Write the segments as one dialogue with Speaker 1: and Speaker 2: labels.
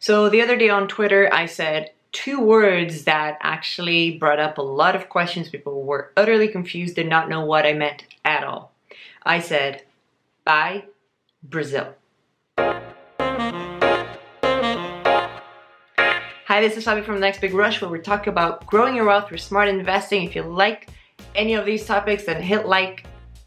Speaker 1: So the other day on Twitter, I said two words that actually brought up a lot of questions. People were utterly confused, did not know what I meant at all. I said, buy Brazil. Hi, this is Fabi from The Next Big Rush, where we talk about growing your wealth through smart investing. If you like any of these topics, then hit like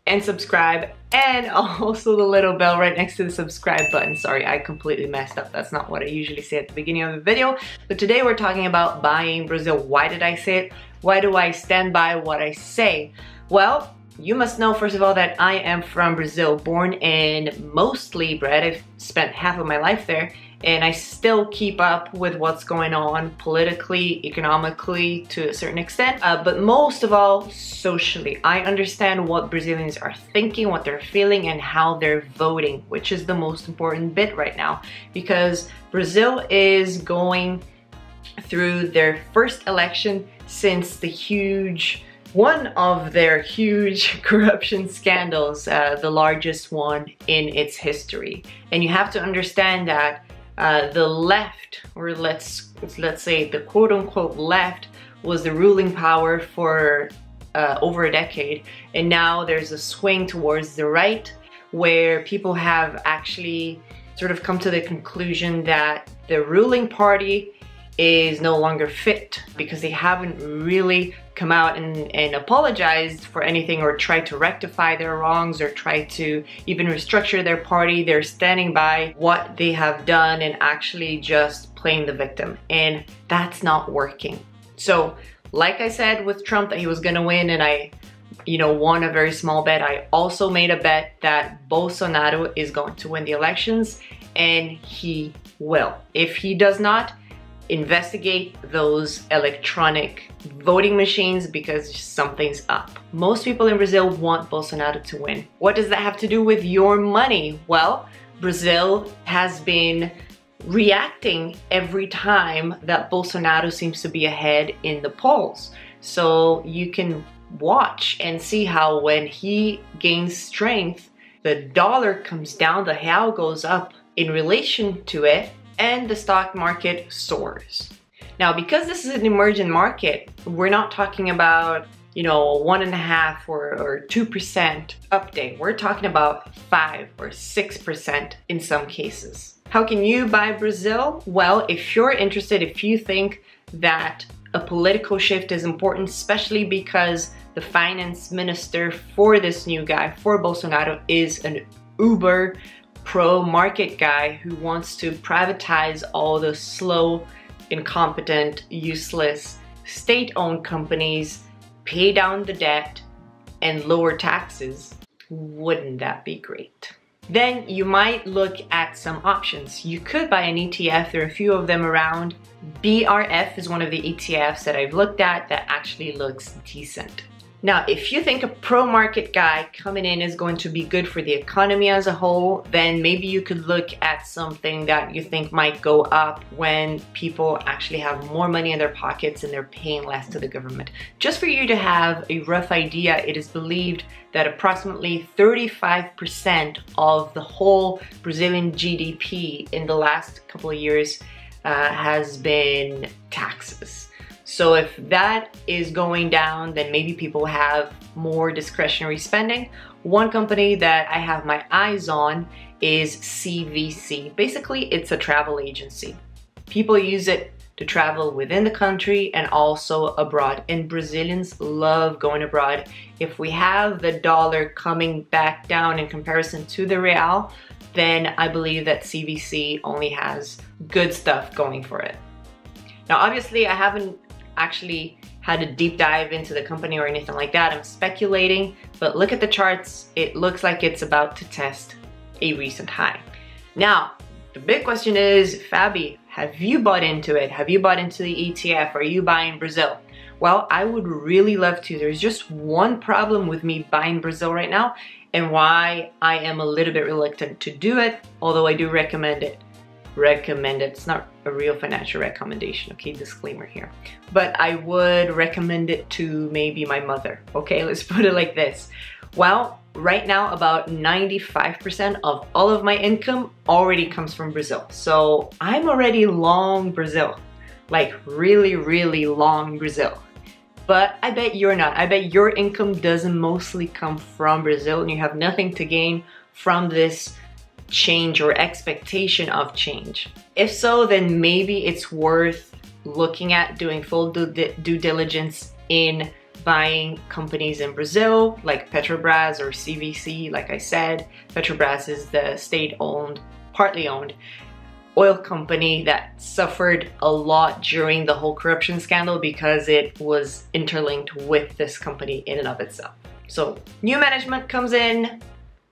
Speaker 1: and subscribe, and also the little bell right next to the subscribe button. Sorry, I completely messed up. That's not what I usually say at the beginning of the video. But today we're talking about buying Brazil. Why did I say it? Why do I stand by what I say? Well, you must know, first of all, that I am from Brazil, born and mostly bred. I've spent half of my life there, and I still keep up with what's going on politically, economically, to a certain extent, but most of all, socially. I understand what Brazilians are thinking, what they're feeling, and how they're voting, which is the most important bit right now, because Brazil is going through their first election since one of their huge corruption scandals, the largest one in its history. And you have to understand that the left, or let's say the quote-unquote left, was the ruling power for over a decade, and now there's a swing towards the right, where people have actually sort of come to the conclusion that the ruling party is no longer fit, because they haven't really come out and apologized for anything, or tried to rectify their wrongs, or try to even restructure their party. They're standing by what they have done and actually just playing the victim, and that's not working. So like I said with Trump that he was gonna win, and I won a very small bet, I also made a bet that Bolsonaro is going to win the elections, and he will. If he does not, investigate those electronic voting machines, because something's up. Most people in Brazil want Bolsonaro to win. What does that have to do with your money? Well, Brazil has been reacting every time that Bolsonaro seems to be ahead in the polls. So you can watch and see how when he gains strength, the dollar comes down, the real goes up in relation to it, and the stock market soars. Now, because this is an emerging market, we're not talking about 1.5 or 2% update. We're talking about 5 or 6% in some cases. How can you buy Brazil? Well, if you're interested, if you think that a political shift is important, especially because the finance minister for this new guy, for Bolsonaro, is an uber pro-market guy who wants to privatize all the slow, incompetent, useless state-owned companies, pay down the debt, and lower taxes. Wouldn't that be great? Then you might look at some options. You could buy an ETF. There are a few of them around. BRF is one of the ETFs that I've looked at that actually looks decent. Now, if you think a pro-market guy coming in is going to be good for the economy as a whole, then maybe you could look at something that you think might go up when people actually have more money in their pockets and they're paying less to the government. Just for you to have a rough idea, it is believed that approximately 35% of the whole Brazilian GDP in the last couple of years has been taxes. So if that is going down, then maybe people have more discretionary spending. One company that I have my eyes on is CVC. Basically, it's a travel agency. People use it to travel within the country and also abroad. And Brazilians love going abroad. If we have the dollar coming back down in comparison to the real, then I believe that CVC only has good stuff going for it. Now, obviously, I haven't actually had a deep dive into the company or anything like that. I'm speculating, but look at the charts. It looks like it's about to test a recent high. Now, the big question is, Fabi, have you bought into it? Have you bought into the ETF? Are you buying Brazil? Well, I would really love to. There's just one problem with me buying Brazil right now, and why I am a little bit reluctant to do it, although I do recommend it. It's not a real financial recommendation, okay, disclaimer here, but I would recommend it to maybe my mother, okay, let's put it like this. Well, Right now, about 95% of all of my income already comes from Brazil. So I'm already long Brazil, like really, really long Brazil. But I bet you're not. I bet your income doesn't mostly come from Brazil and you have nothing to gain from this change or expectation of change. If so, then maybe it's worth looking at doing full due diligence in buying companies in Brazil like Petrobras or CVC. Like I said, Petrobras is the state-owned, partly owned oil company that suffered a lot during the whole corruption scandal because it was interlinked with this company in and of itself. So new management comes in,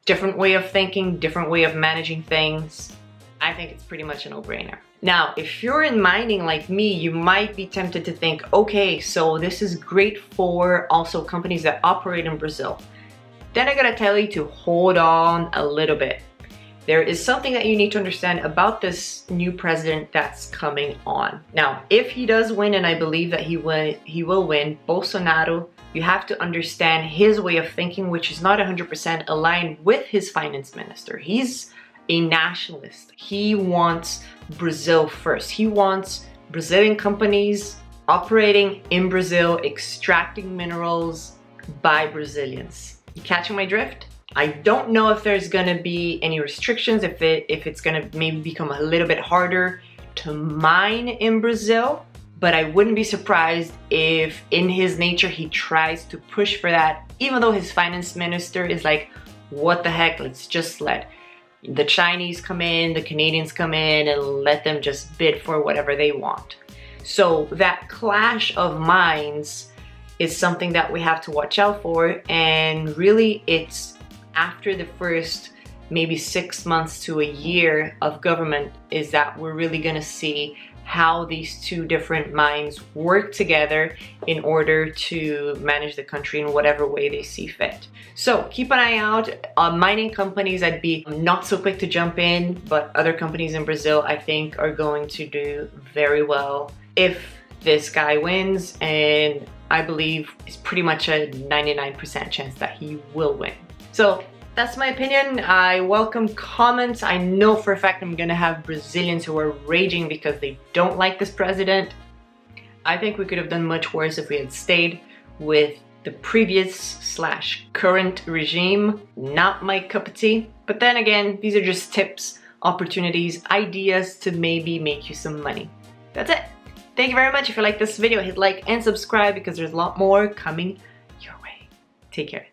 Speaker 1: different way of thinking, different way of managing things. I think it's pretty much a no-brainer. Now, if you're in mining like me, you might be tempted to think, okay, so this is great for also companies that operate in Brazil. Then I gotta tell you to hold on a little bit. There is something that you need to understand about this new president that's coming on. Now, if he does win, and I believe that he will win, Bolsonaro, you have to understand his way of thinking, which is not 100% aligned with his finance minister. He's a nationalist. He wants Brazil first. He wants Brazilian companies operating in Brazil, extracting minerals by Brazilians. You catching my drift? I don't know if there's gonna be any restrictions, if it's gonna maybe become a little bit harder to mine in Brazil, but I wouldn't be surprised if in his nature he tries to push for that, even though his finance minister is like, what the heck, let's just let the Chinese come in, the Canadians come in, and let them just bid for whatever they want. So that clash of minds is something that we have to watch out for, and really it's after the first maybe 6 months to a year of government is that we're really gonna see how these two different minds work together in order to manage the country in whatever way they see fit. So keep an eye out on mining companies. I'd be not so quick to jump in, but other companies in Brazil I think are going to do very well if this guy wins, and I believe it's pretty much a 99% chance that he will win. So that's my opinion. I welcome comments. I know for a fact I'm gonna have Brazilians who are raging because they don't like this president. I think we could have done much worse if we had stayed with the previous / current regime. Not my cup of tea. But then again, these are just tips, opportunities, ideas to maybe make you some money. That's it. Thank you very much. If you like this video, hit like and subscribe because there's a lot more coming your way. Take care.